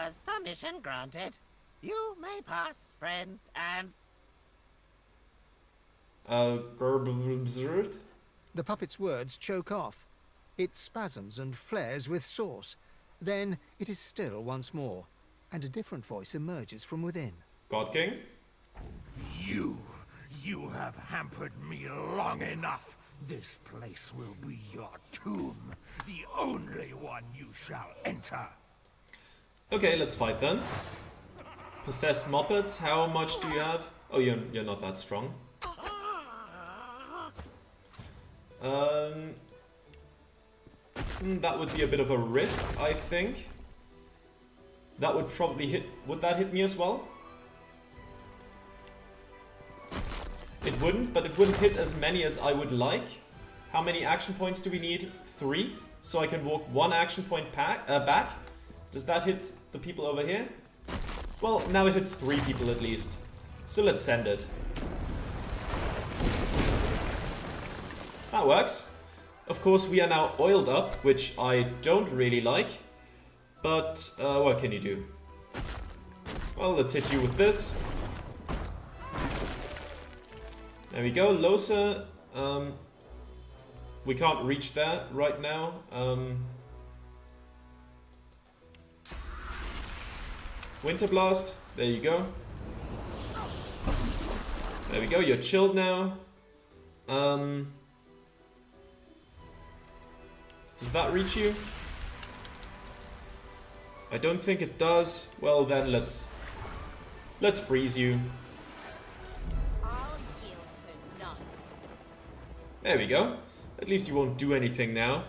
Emperor's permission granted. You may pass, friend, and... Gerbzerd? The puppet's words choke off. It spasms and flares with sauce. Then it is still once more, and a different voice emerges from within. God King? You have hampered me long enough. This place will be your tomb, the only one you shall enter. Okay, let's fight then. Possessed Moppets, how much do you have? Oh, you're not that strong. That would be a bit of a risk, I think. That would probably hit... Would that hit me as well? It wouldn't, but it wouldn't hit as many as I would like. How many action points do we need? 3. So I can walk 1 action point back. Does that hit the people over here? Well, now it hits 3 people at least. So let's send it. That works. Of course, we are now oiled up, which I don't really like. But what can you do? Well, let's hit you with this. There we go, Losa. We can't reach that right now. Winter Blast, there you go. There we go, you're chilled now. Does that reach you? I don't think it does. Well then, let's freeze you. I'll yield to none. There we go. At least you won't do anything now.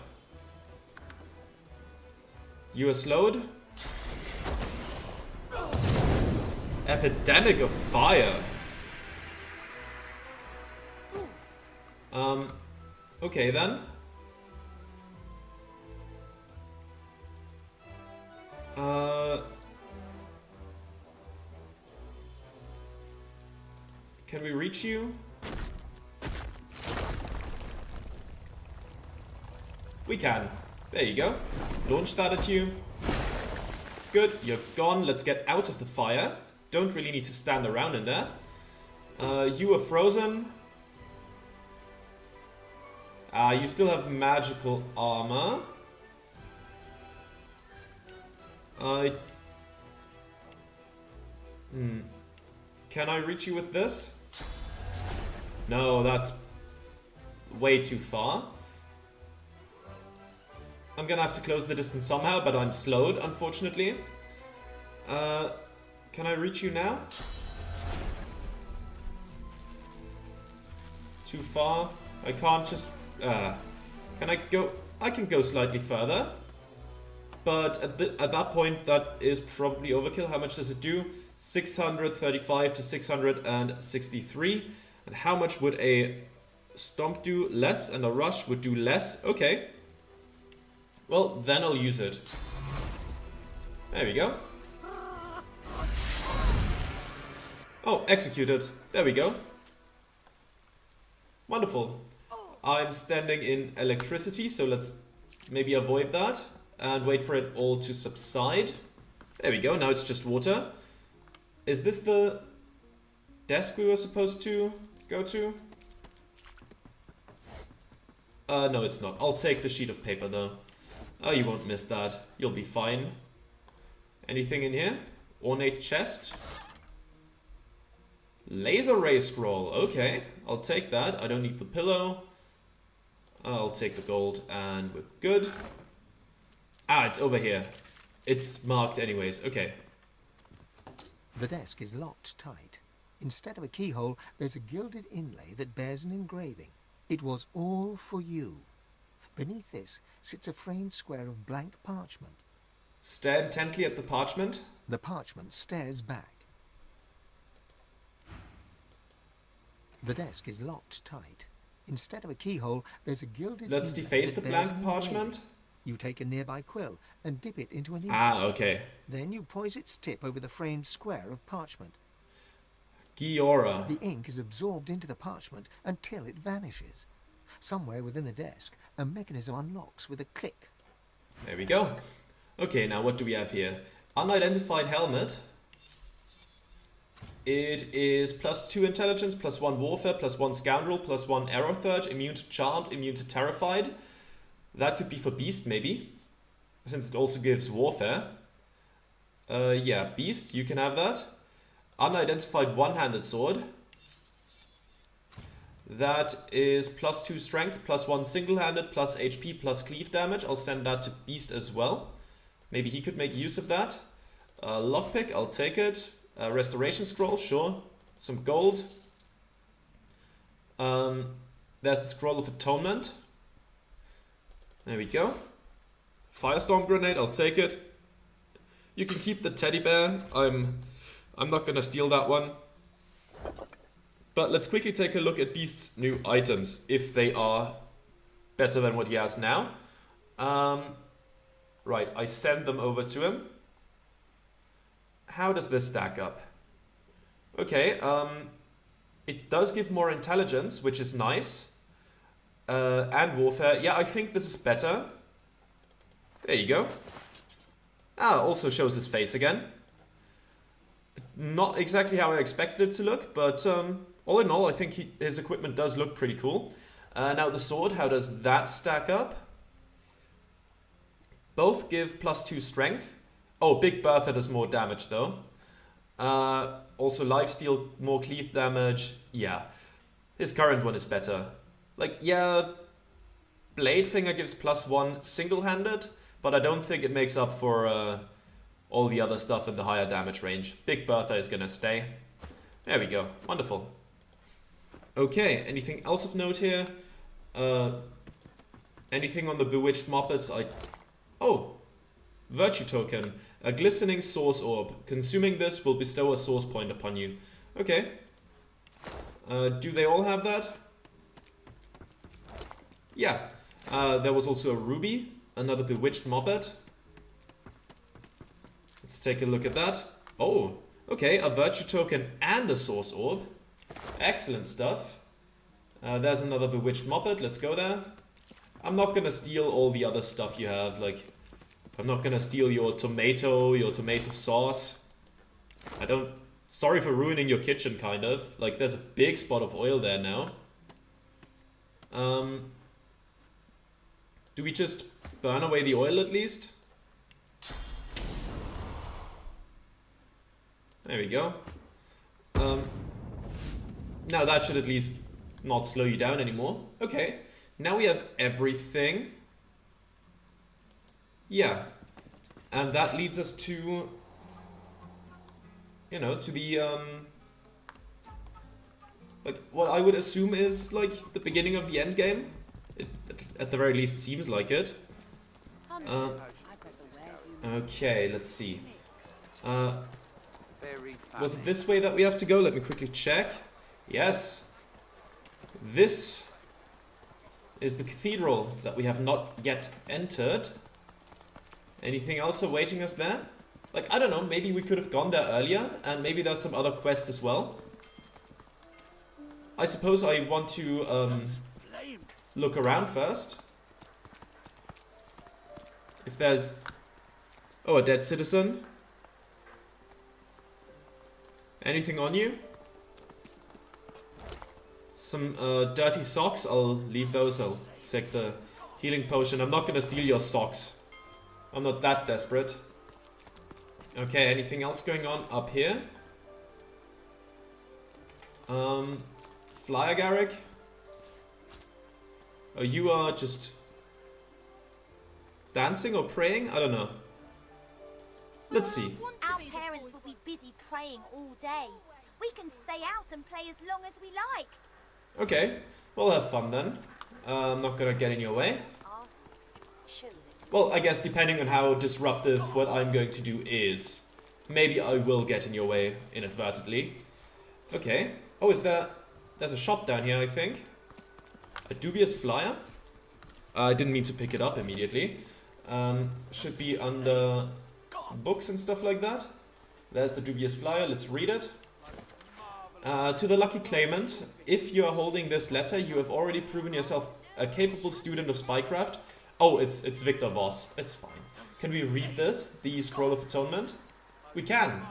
You are slowed. Epidemic of Fire. Okay then. Can we reach you? We can. There you go. Launch that at you. Good, you're gone. Let's get out of the fire. Don't really need to stand around in there. You are frozen. You still have magical armor. Can I reach you with this? No, that's way too far. I'm gonna have to close the distance somehow, but I'm slowed, unfortunately. Can I reach you now? Too far. I can't just... can I go... I can go slightly further. But at that point, that is probably overkill. How much does it do? 635 to 663. And how much would a stomp do? Less, and a rush would do less. Okay. Well, then I'll use it. There we go. Oh, executed. There we go. Wonderful. I'm standing in electricity, so let's maybe avoid that. And wait for it all to subside. There we go, now it's just water. Is this the desk we were supposed to go to? No, it's not. I'll take the sheet of paper, though. Oh, you won't miss that. You'll be fine. Anything in here? Ornate chest. Laser ray scroll. Okay, I'll take that. I don't need the pillow. I'll take the gold, and we're good. Ah, it's over here. It's marked anyways. Okay. The desk is locked tight. Instead of a keyhole, there's a gilded inlay that bears an engraving. It was all for you. Beneath this sits a framed square of blank parchment. Stare intently at the parchment. The parchment stares back. The desk is locked tight. Instead of a keyhole, there's a gilded... Let's deface the blank parchment. You take a nearby quill and dip it into an ink. Ah, okay. Then you poise its tip over the framed square of parchment. Giora. The ink is absorbed into the parchment until it vanishes. Somewhere within the desk, a mechanism unlocks with a click. There we go. Okay, now what do we have here? Unidentified helmet. It is +2 intelligence, +1 warfare, +1 scoundrel, +1 arrow surge, immune to charmed, immune to terrified. That could be for beast maybe, since it also gives warfare. Yeah, beast, you can have that. Unidentified one-handed sword. That is +2 strength, +1 single-handed, plus HP, plus cleave damage. I'll send that to beast as well. Maybe he could make use of that. Lockpick, I'll take it. Restoration scroll, sure. Some gold. There's the scroll of atonement. There we go. Firestorm grenade, I'll take it. You can keep the teddy bear. I'm not gonna steal that one. But let's quickly take a look at Beast's new items, if they are better than what he has now. Right, I send them over to him. How does this stack up? Okay, it does give more intelligence, which is nice. And warfare. Yeah, I think this is better. There you go. Ah, also shows his face again. Not exactly how I expected it to look, but all in all, I think his equipment does look pretty cool. Now the sword, how does that stack up? Both give +2 strength. Oh, Big Bertha does more damage though. Also lifesteal, more cleave damage. Yeah, his current one is better. Like, yeah, Blade Finger gives +1 single-handed, but I don't think it makes up for all the other stuff in the higher damage range. Big Bertha is gonna stay. There we go, wonderful. Okay, anything else of note here? Anything on the Bewitched Moppets? Oh, Virtue Token. A glistening source orb. Consuming this will bestow a source point upon you. Okay. Do they all have that? Yeah. There was also a ruby. Another Bewitched Moppet. Let's take a look at that. Oh, okay. A Virtue Token and a source orb. Excellent stuff. There's another Bewitched Moppet. Let's go there. I'm not gonna steal all the other stuff you have. Like, I'm not gonna steal your tomato sauce. Sorry for ruining your kitchen, kind of. Like, there's a big spot of oil there now. Do we just burn away the oil at least? There we go. Now that should at least not slow you down anymore. Okay, now we have everything. Yeah, and that leads us to, you know, to the, like, what I would assume is, like, the beginning of the endgame. It, at the very least, seems like it. Okay, let's see. Was it this way that we have to go? Let me quickly check. Yes. This is the cathedral that we have not yet entered. Anything else awaiting us there? Like, I don't know, maybe we could have gone there earlier, and maybe there's some other quests as well. I suppose I want to look around first. If there's... Oh, a dead citizen. Anything on you? Some dirty socks. I'll leave those. I'll take the healing potion. I'm not gonna steal your socks. I'm not that desperate. Okay, anything else going on up here? Flyer Garrick? Oh, you are just dancing or praying? I don't know. Let's see. Our parents will be busy praying all day. We can stay out and play as long as we like. Okay, we'll have fun then. I'm not gonna get in your way. Well, I guess depending on how disruptive what I'm going to do is. Maybe I will get in your way inadvertently. Okay. Oh, there's a shop down here, I think. A dubious flyer? I didn't mean to pick it up immediately. Should be under books and stuff like that. There's the dubious flyer, let's read it. To the lucky claimant, if you are holding this letter, you have already proven yourself a capable student of spycraft. Oh, it's Victor Voss. It's fine. Can we read this? The Scroll of Atonement? We can.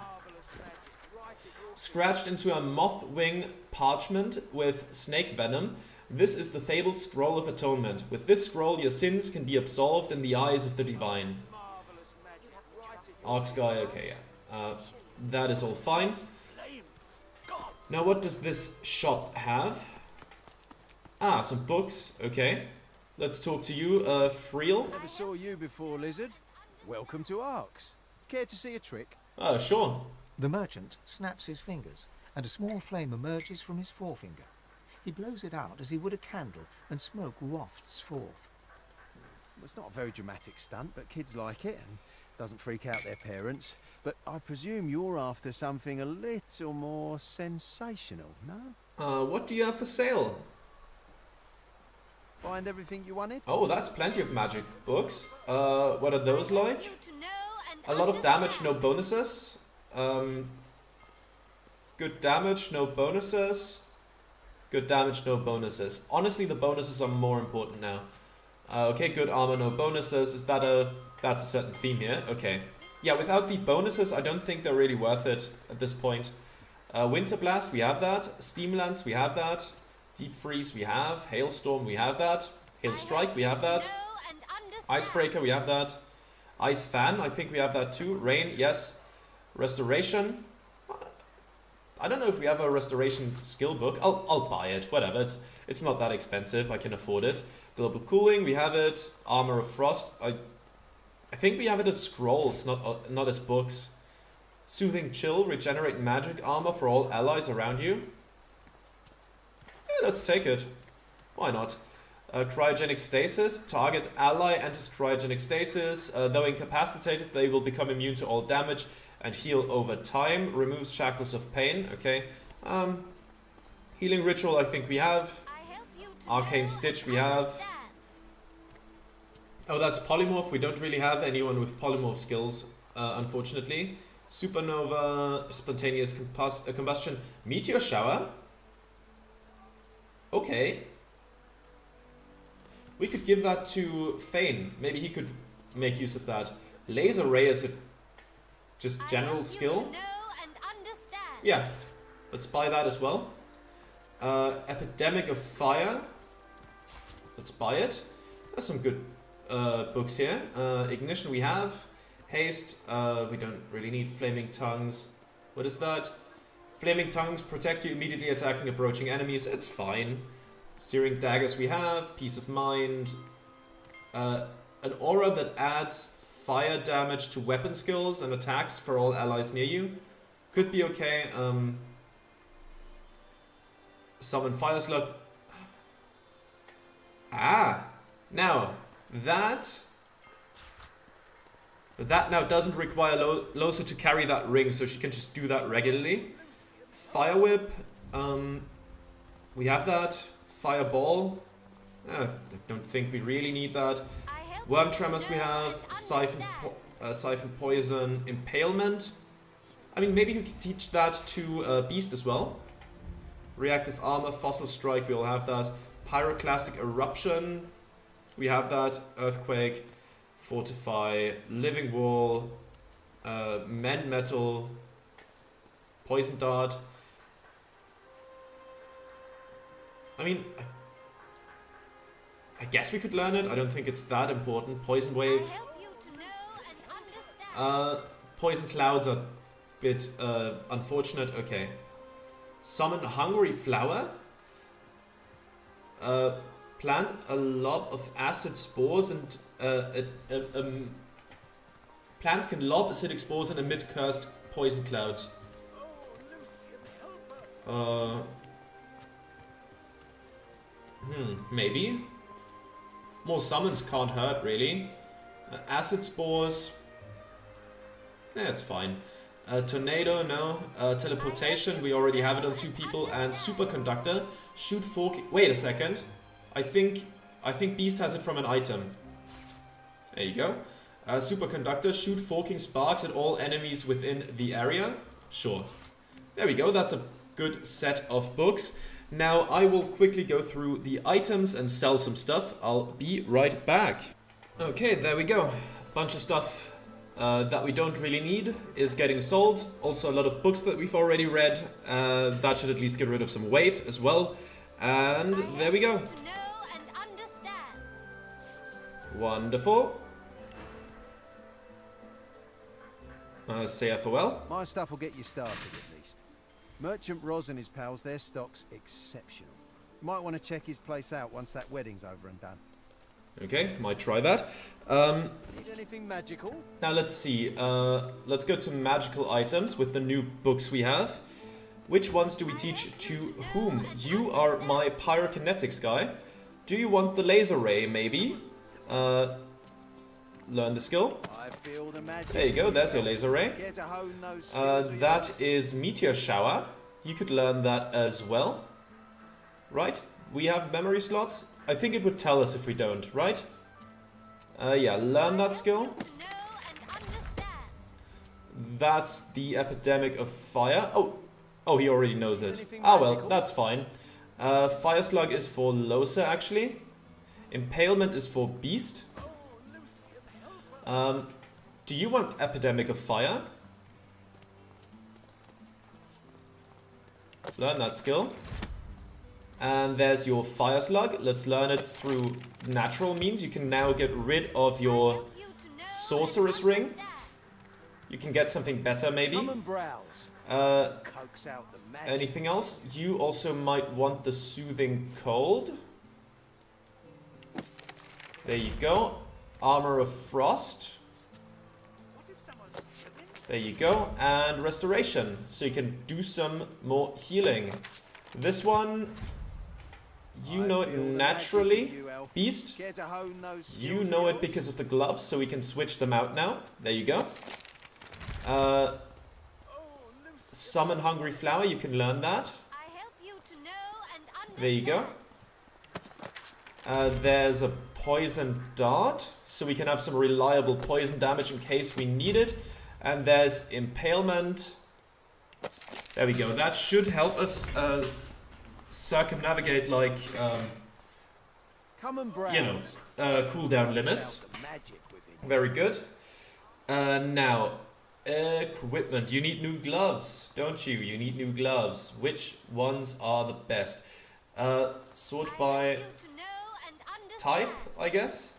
Scratched into a moth wing parchment with snake venom. This is the fabled Scroll of Atonement. With this scroll, your sins can be absolved in the eyes of the divine. Arc Sky, okay, yeah. That is all fine. Now, what does this shop have? Ah, some books, okay. Let's talk to you, Friel. Never saw you before, Lizard. Welcome to Arcs. Care to see a trick? Sure. The merchant snaps his fingers, and a small flame emerges from his forefinger. He blows it out as he would a candle, and smoke wafts forth. Well, it's not a very dramatic stunt, but kids like it and doesn't freak out their parents. But I presume you're after something a little more sensational, no? What do you have for sale? Find everything you wanted? Oh, that's plenty of magic books. What are those like? A lot of damage, no bonuses. Good damage, no bonuses. Good damage, no bonuses. Honestly, the bonuses are more important now. Okay, good armor, no bonuses. Is that that's a certain theme here? Okay. Yeah, without the bonuses, I don't think they're really worth it at this point. Winter Blast, we have that. Steam Lance, we have that. Deep Freeze, we have. Hailstorm, we have that. Hail Strike, we have that. Icebreaker, we have that. Ice Fan, I think we have that too. Rain, yes. Restoration. I don't know if we have a restoration skill book. I'll buy it. Whatever. It's not that expensive. I can afford it. Global Cooling, we have it. Armor of Frost. I think we have it as scrolls, not as books. Soothing Chill, regenerate magic armor for all allies around you. Yeah, let's take it. Why not? Cryogenic Stasis. Target ally enters cryogenic stasis. Though incapacitated, they will become immune to all damage and heal over time. Removes shackles of pain. Okay. Healing Ritual, I think we have. Arcane Stitch, we have. Oh, that's Polymorph. We don't really have anyone with Polymorph skills, unfortunately. Supernova, Spontaneous Combustion, Meteor Shower. Okay. We could give that to Thane. Maybe he could make use of that. Laser Ray is a just general skill. Yeah, let's buy that as well. Epidemic of Fire. Let's buy it. There's some good books here. Ignition we have. Haste, we don't really need. Flaming Tongues. What is that? Flaming Tongues protect you immediately attacking approaching enemies. It's fine. Searing Daggers we have. Peace of Mind. An aura that adds fire damage to weapon skills and attacks for all allies near you. Could be okay. Summon Fire Slug. Now that now doesn't require Losa to carry that ring, so she can just do that regularly. Fire Whip. We have that. Fireball. I don't think we really need that. Worm Tremors we have. Siphon Poison. Impalement. I mean, maybe we could teach that to Beast as well. Reactive Armor. Fossil Strike, we all have that. Pyroclastic Eruption. We have that. Earthquake. Fortify. Living Wall. Mend Metal. Poison Dart. I mean, I guess we could learn it. I don't think it's that important. Poison Wave. Poison Clouds are a bit unfortunate. Okay. Summon Hungry Flower. Plant a lob of acid spores and plant can lob acidic spores and emit cursed poison clouds. Maybe. More summons can't hurt, really. Acid spores. It's fine. Tornado, no. Teleportation, we already have it on 2 people. And Superconductor. Shoot fork. Wait a second. I think Beast has it from an item. There you go. Superconductor. Shoot forking sparks at all enemies within the area. Sure. There we go. That's a good set of books. Now I will quickly go through the items and sell some stuff. I'll be right back. Okay, there we go. Bunch of stuff that we don't really need is getting sold. Also a lot of books that we've already read. That should at least get rid of some weight as well. And there we go. To know and understand. Wonderful. Say farewell. My stuff will get you started at least. Merchant Roz and his pals, their stock's exceptional. You might want to check his place out once that wedding's over and done. Okay, might try that. Need anything magical? Now let's see. Let's go to magical items with the new books we have. Which ones do we teach to whom? You are my pyrokinetics guy. Do you want the laser ray, maybe? Learn the skill. I feel the magic. There you go, there's your laser ray. Get to hone those skills of That yours. is meteor shower. You could learn that as well. Right, we have memory slots. I think it would tell us if we don't, right? Yeah, learn that skill. To know and understand. That's the epidemic of fire. Oh, he already knows it. Anything Ah, well, magical? that's fine. Fire slug is for Losa, actually. Impalement is for beast. Do you want epidemic of fire? Learn that skill. And there's your fire slug. Let's learn it through natural means. You can now get rid of your You to know sorceress and ring. understand. You can get something better, maybe. Come and browse. Uh, Coax out the magic. anything else? You also might want the soothing cold. There you go. Armor of frost. There you go. And restoration. So you can do some more healing. This one, you know it feel the naturally. magic in you, elf. Beast, Care to hone those you skills know of it because of the gloves, so we can switch them out now. There you go. Summon hungry flower, you can learn that. I help you to know and understand. There you go. There's a poison dart, so we can have some reliable poison damage in case we need it. And there's impalement. There we go. That should help us circumnavigate, like, Come and browse. you know, cooldown limits. Coax out the magic within. Very good. Now, equipment. You need new gloves, don't you? You need new gloves. Which ones are the best? Sort by You to know and understand. type, I guess.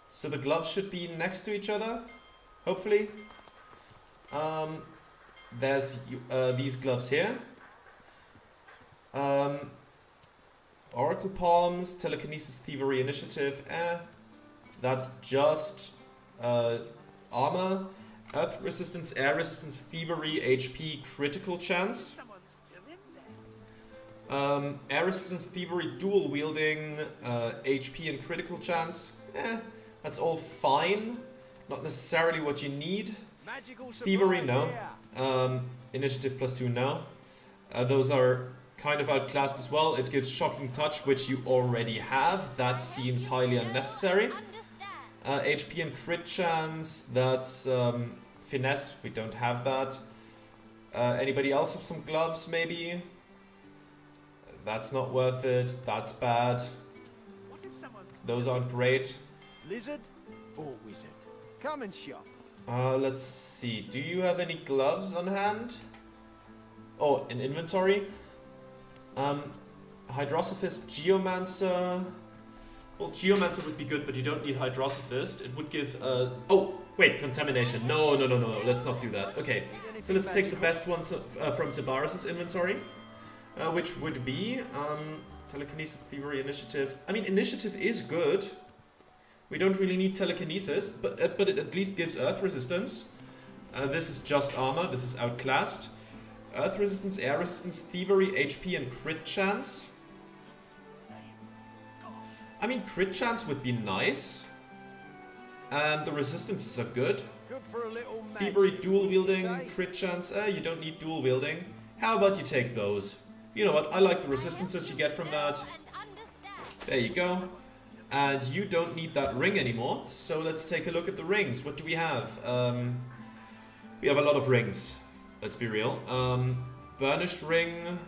So the gloves should be next to each other, hopefully. There's these gloves here. Oracle Palms, Telekinesis, Thievery, Initiative. That's just armor, earth resistance, air resistance, thievery, HP, critical chance. Air resistance, thievery, dual wielding, HP and critical chance. That's all fine. Not necessarily what you need. Magical Thievery, supplies no. here. Initiative +2, no. Those are kind of outclassed as well. It gives shocking touch, which you already have. That seems highly unnecessary. Understand. HP and crit chance, that's finesse, we don't have that. Anybody else have some gloves, maybe? That's not worth it, that's bad. Those aren't great. Lizard or wizard? Come and shop. Let's see, do you have any gloves on hand? Oh, in inventory? Hydrosophist, Geomancer. Well, Geomancer would be good, but you don't need Hydrosophist. It would give, oh, wait, Contamination. No, let's not do that. Okay, so let's take the best ones from Sibaris' inventory, which would be, Telekinesis, Thievery, Initiative. I mean, Initiative is good. We don't really need Telekinesis, but it at least gives Earth Resistance. This is just armor, this is outclassed. Earth Resistance, Air Resistance, Thievery, HP, and Crit Chance. I mean, Crit Chance would be nice. And the Resistances are good. Good for a little magic. Thievery, Dual Wielding, Say. Crit Chance. You don't need Dual Wielding. How about you take those? You know what, I like the Resistances you get from that. There you go. And you don't need that ring anymore, so let's take a look at the rings. What do we have? We have a lot of rings, let's be real. Burnished Ring,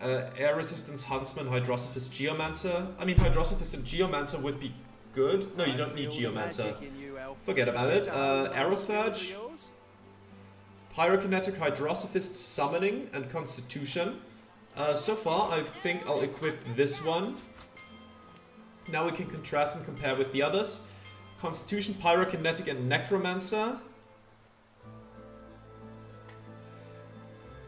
Air Resistance, Huntsman, Hydrosophist, Geomancer. I mean, Hydrosophist and Geomancer would be good. No, you don't need Geomancer. Forget about it. Aerothurge, Pyrokinetic, Hydrosophist, Summoning, and Constitution. So far, I think I'll equip this one. Now we can contrast and compare with the others. Constitution, Pyrokinetic, and Necromancer.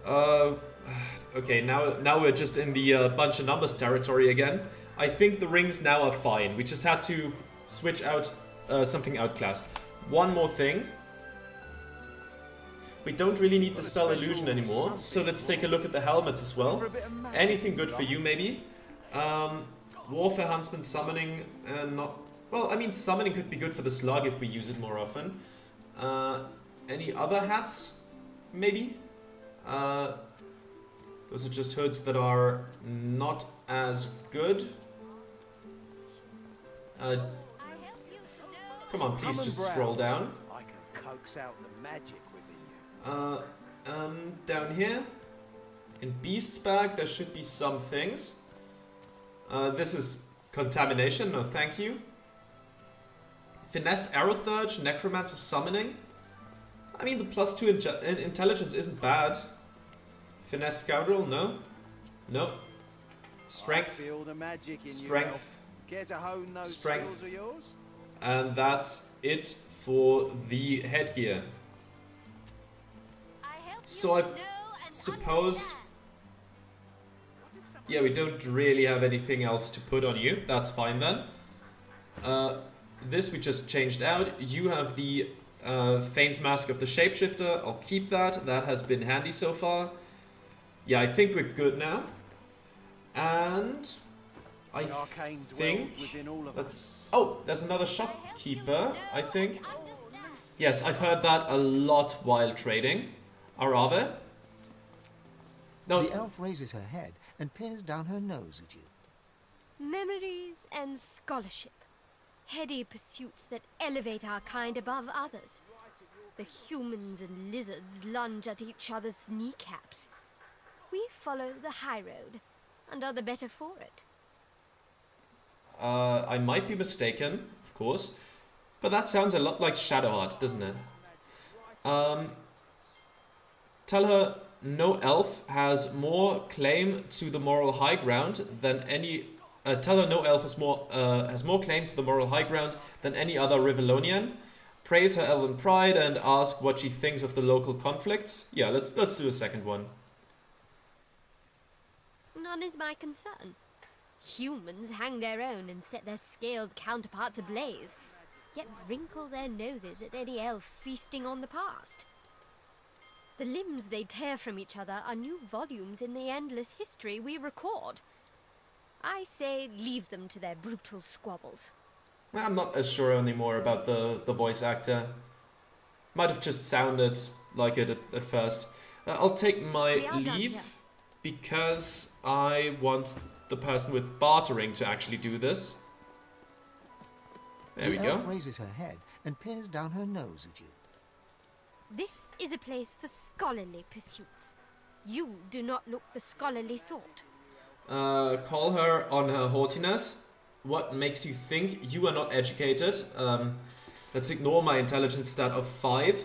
Okay, now we're just in the bunch of numbers territory again. I think the rings now are fine. We just had to switch out something outclassed. One more thing. We don't really need to spell illusion anymore, so let's take a look at the helmets as well. Anything good for you, maybe? Warfare, Huntsman, Summoning, and not... Well, I mean, Summoning could be good for the Slug if we use it more often. Any other hats? Maybe? Those are just hoods that are not as good. Come on, please just scroll down. I can coax out the magic within you. Down here, in Beast's bag, there should be some things. This is Contamination, no thank you. Finesse, Aerothurge, Necromancer, Summoning. I mean, the +2 in intelligence isn't bad. Finesse, Scoundrel, no. No. Strength. Feel the magic in Strength. Care to hone those Strength. skills of yours? And that's it for the headgear. So I suppose... Yeah, we don't really have anything else to put on you. That's fine then. This we just changed out. You have the Thane's Mask of the Shapeshifter. I'll keep that. That has been handy so far. Yeah, I think we're good now. And... I think... Oh, there's another shopkeeper, I think. Yes, I've heard that a lot while trading. Arave? No. The elf raises her head and peers down her nose at you. Memories and scholarship. Heady pursuits that elevate our kind above others. The humans and lizards lunge at each other's kneecaps. We follow the high road, and are the better for it. I might be mistaken, of course, but that sounds a lot like Shadowheart, doesn't it? Tell her no elf has more claim to the moral high ground than any. Tell her no elf has more claim to the moral high ground than any other Rivellonian. Praise her elven pride and ask what she thinks of the local conflicts. Yeah, let's do a second one. None is my concern. Humans hang their own and set their scaled counterparts ablaze, yet wrinkle their noses at any elf feasting on the past. The limbs they tear from each other are new volumes in the endless history we record. I say leave them to their brutal squabbles. I'm not as sure anymore about the voice actor. Might have just sounded like it at first. I'll take my leave because I want the person with bartering to actually do this. There we go. The elf raises her head and peers down her nose at you. This is a place for scholarly pursuits. You do not look the scholarly sort. Call her on her haughtiness. What makes you think you are not educated? Let's ignore my intelligence stat of 5.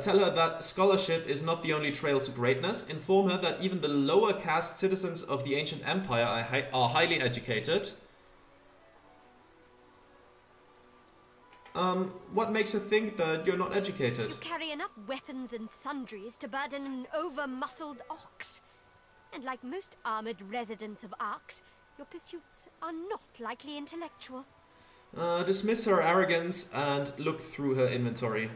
Tell her that scholarship is not the only trail to greatness. Inform her that even the lower caste citizens of the ancient empire are highly educated. What makes her think that you're not educated? You carry enough weapons and sundries to burden an over-muscled ox. And like most armoured residents of Arks, your pursuits are not likely intellectual. Dismiss her arrogance and look through her inventory.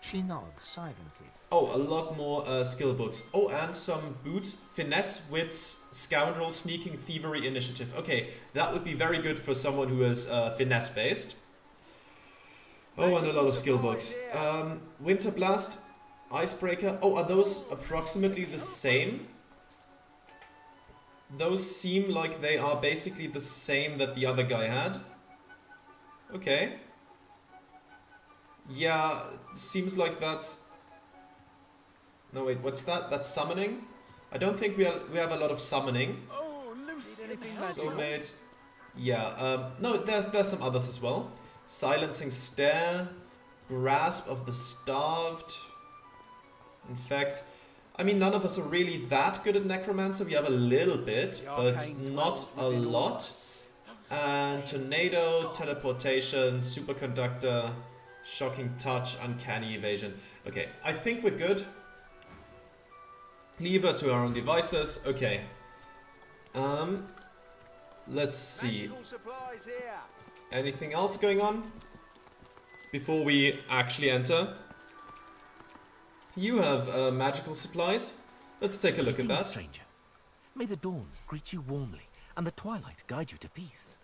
She nods silently. Oh, a lot more skill books. Oh, and some boots. Finesse, wits, scoundrel, sneaking, thievery, initiative. Okay, that would be very good for someone who is finesse-based. Oh, and a lot of skill books. Winter Blast, Icebreaker. Oh, are those approximately the same? Those seem like they are basically the same that the other guy had. Okay. Yeah, seems like that's... No, wait, what's that? That's summoning? I don't think we have a lot of summoning. Oh, Lucy, Soulmate. Yeah, no, there's some others as well. Silencing Stare, Grasp of the Starved. In fact, I mean, none of us are really that good at Necromancer. We have a little bit, but not a lot. And Tornado, Teleportation, Superconductor, Shocking Touch, Uncanny Evasion. Okay, I think we're good. Lever to our own devices. Okay. Let's see. Anything else going on before we actually enter? You have magical supplies. Let's take a look at that. Stranger. May the dawn greet you warmly and the twilight guide you to peace.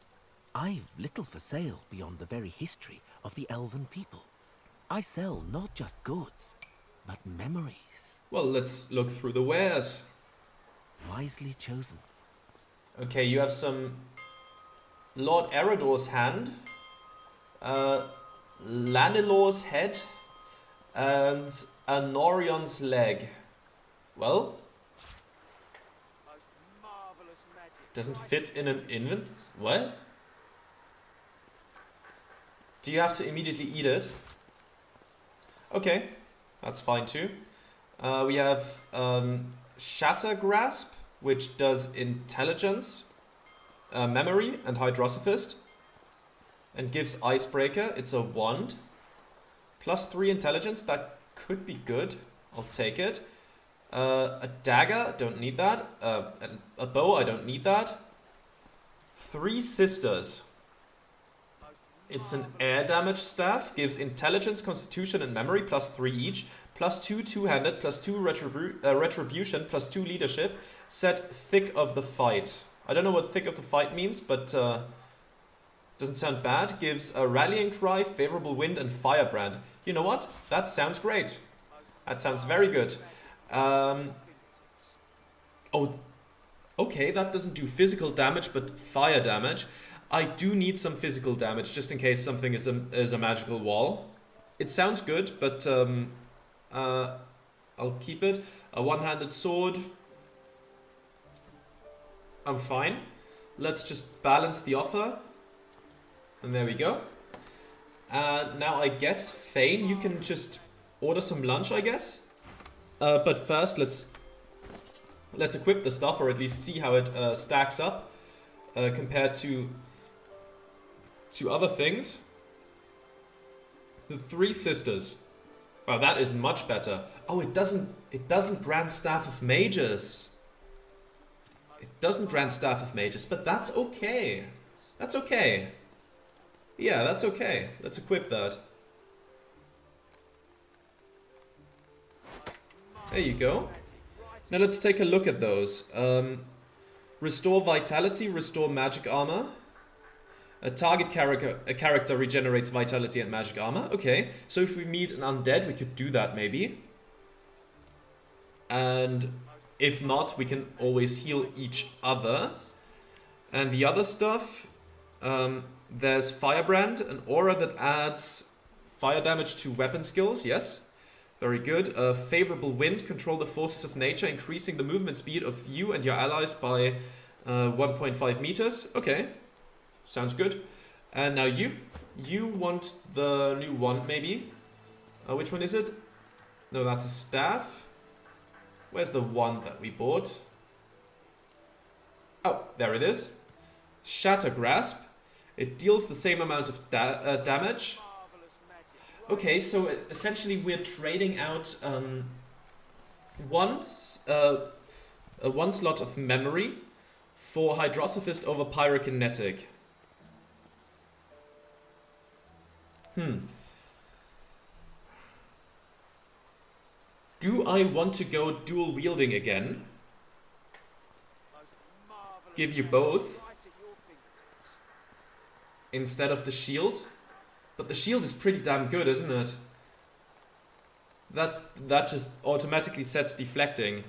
I've little for sale beyond the very history of the elven people. I sell not just goods, but memories. Well, let's look through the wares. Wisely chosen. Okay, you have some Lord Eredor's hand, Lanilor's head, and Anorion's leg. Well, doesn't fit in an invent. What? Do you have to immediately eat it? Okay, that's fine too. We have Shatter Grasp, which does intelligence, memory, and Hydrosophist, and gives Icebreaker. It's a wand. +3 intelligence, that could be good. I'll take it. A dagger, don't need that. A bow, I don't need that. 3 Sisters. It's an air damage staff, gives intelligence, constitution, and memory +3 each. +2 two-handed, +2 retribution, +2 leadership. Set thick of the fight. I don't know what thick of the fight means, but doesn't sound bad. Gives a rallying cry, favorable wind, and firebrand. You know what? That sounds great. That sounds very good. Oh, okay, that doesn't do physical damage, but fire damage. I do need some physical damage, just in case something is a magical wall. It sounds good, but I'll keep it. A one-handed sword. I'm fine. Let's just balance the offer. And there we go. Now I guess, Fane, you can just order some lunch, I guess. But first, let's equip the stuff, or at least see how it stacks up compared to other things. The 3 Sisters. Wow, that is much better. Oh, it doesn't grant Staff of Mages. It doesn't grant Staff of Mages, but that's okay. That's okay. Yeah, that's okay. Let's equip that. There you go. Now let's take a look at those. Restore Vitality, restore Magic Armor. A target character regenerates Vitality and Magic Armor. Okay, so if we meet an undead, we could do that maybe. And if not, we can always heal each other. And the other stuff, there's Firebrand, an aura that adds fire damage to weapon skills, yes. Very good. Favorable wind, control the forces of nature, increasing the movement speed of you and your allies by 1.5 meters. Okay, sounds good. And now you want the new wand maybe. Which one is it? No, that's a staff. Where's the wand that we bought? Oh, there it is. Shatter Grasp. It deals the same amount of damage. Okay, so essentially we're trading out one slot of memory for Hydrosophist over Pyrokinetic. Do I want to go dual wielding again? Give you both instead of the shield? But the shield is pretty damn good, isn't it? That just automatically sets deflecting.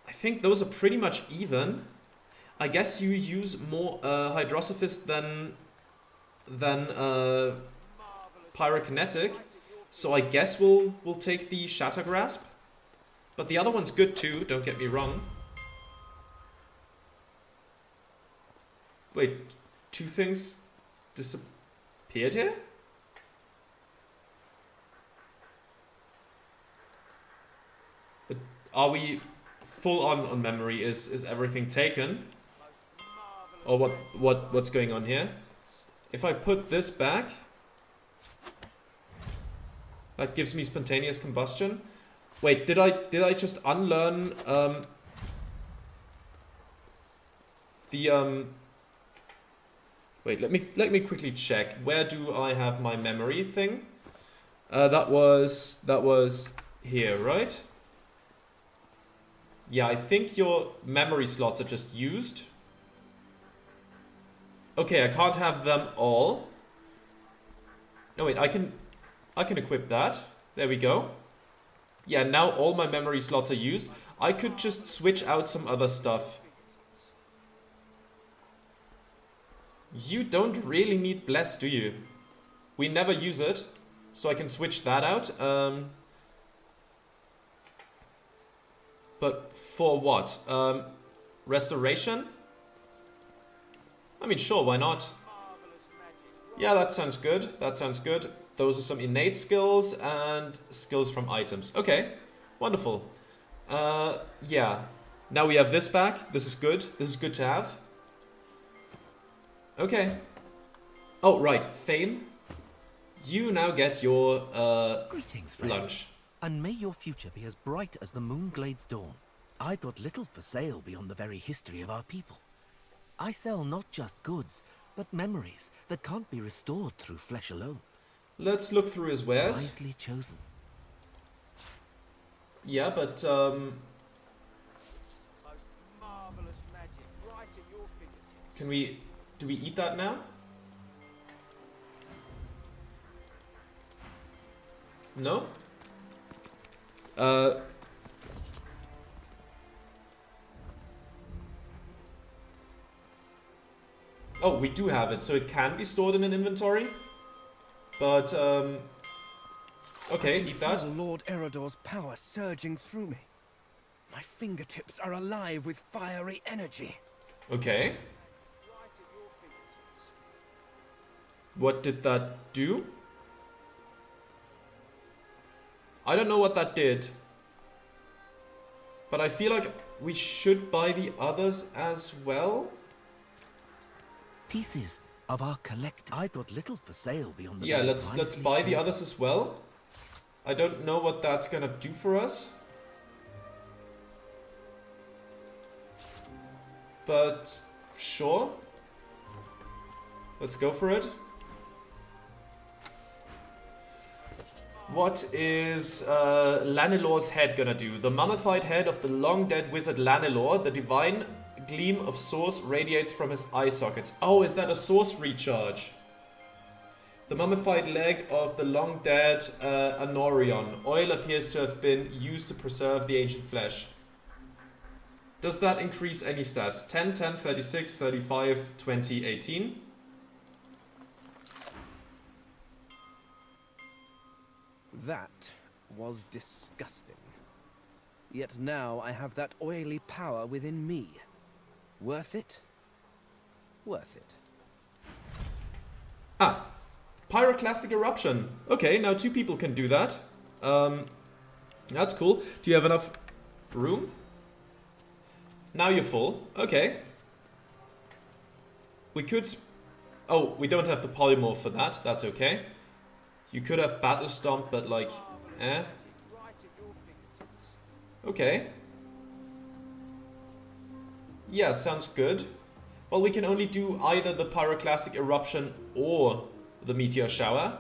I think those are pretty much even. I guess you use more Hydrosophist than Pyrokinetic. So I guess we'll take the Shatter Grasp. But the other one's good too, don't get me wrong. Wait, two things disappeared here? But are we full on memory? Is everything taken? Or what's going on here? If I put this back, that gives me spontaneous combustion. Wait, did I just unlearn wait, let me quickly check. Where do I have my memory thing? That was here, right? Yeah, I think your memory slots are just used. Okay, I can't have them all. No, wait, I can equip that. There we go. Yeah, now all my memory slots are used. I could just switch out some other stuff. You don't really need Bless, do you? We never use it, so I can switch that out. But for what? Restoration? I mean, sure, why not? Yeah, that sounds good. That sounds good. Those are some innate skills and skills from items. Okay, wonderful. Yeah. Now we have this back. This is good. This is good to have. Okay. Oh, right. Thane, you now get your Greetings, friend. lunch. And may your future be as bright as the Moonglade's dawn. I got little for sale beyond the very history of our people. I sell not just goods, but memories that can't be restored through flesh alone. Let's look through his wares. Wisely chosen. Yeah, but can we? Do we eat that now? No. Oh, we do have it, so it can be stored in an inventory. But okay, eat that. Feel Lord Eredor's power surging through me. My fingertips are alive with fiery energy. Okay. What did that do? I don't know what that did. But I feel like we should buy the others as well. Pieces of our collective. I got little for sale beyond the Yeah, very let's wisely buy the chosen. others as well. I don't know what that's gonna do for us. But sure. Let's go for it. What is Lanilor's head gonna do? The mummified head of the long-dead wizard Lanilor, the divine gleam of source radiates from his eye sockets. Oh, is that a source recharge? The mummified leg of the long-dead Anorion. Oil appears to have been used to preserve the ancient flesh. Does that increase any stats? 10, 10, 36, 35, 20, 18? That was disgusting. Yet now I have that oily power within me. Worth it? Worth it. Ah, pyroclastic eruption. Okay, now 2 people can do that. That's cool. Do you have enough room? Now you're full. Okay. We could... Oh, we don't have the polymorph for that. That's okay. You could have battle stomp, but like... Eh? Okay. Yeah, sounds good. Well, we can only do either the pyroclastic eruption or the meteor shower.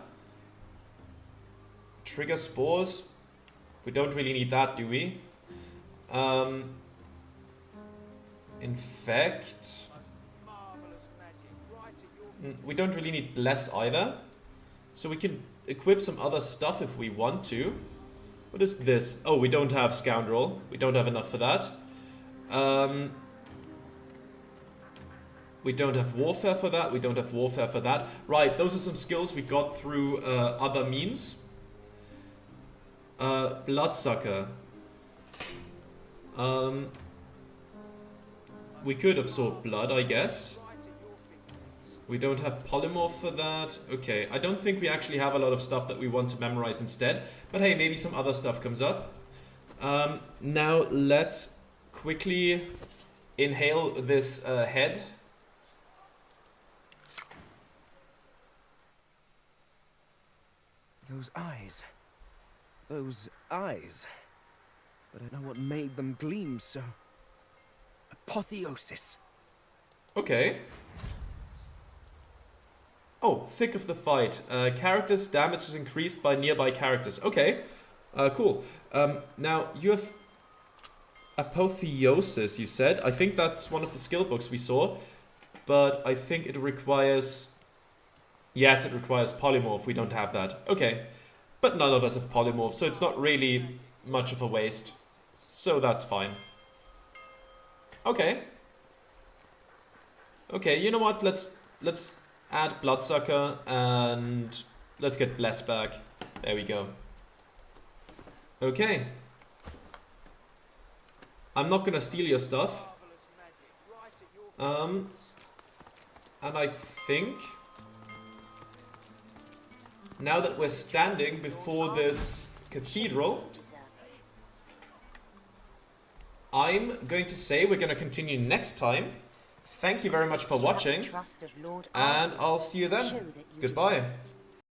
Trigger spores. We don't really need that, do we? Infect. We don't really need bless either. So we can equip some other stuff if we want to. What is this? Oh, we don't have scoundrel. We don't have enough for that. We don't have warfare for that. We don't have warfare for that. Right, those are some skills we got through other means. Bloodsucker. We could absorb blood, I guess. We don't have polymorph for that. Okay, I don't think we actually have a lot of stuff that we want to memorize instead. But hey, maybe some other stuff comes up. Now let's quickly inhale this head. Those eyes. Those eyes. I don't know what made them gleam so. Apotheosis. Okay. Oh, thick of the fight. Characters' damage is increased by nearby characters. Okay, cool. Now, you have Apotheosis, you said. I think that's one of the skill books we saw. But I think it requires... Yes, it requires polymorph. We don't have that. Okay. But none of us have polymorph, so it's not really much of a waste. So that's fine. Okay. Okay, you know what? Let's add Bloodsucker and let's get Bless back. There we go. Okay. I'm not gonna steal your stuff. And I think now that we're standing before this cathedral, I'm going to say we're going to continue next time. Thank you very much for watching, and I'll see you then. Goodbye.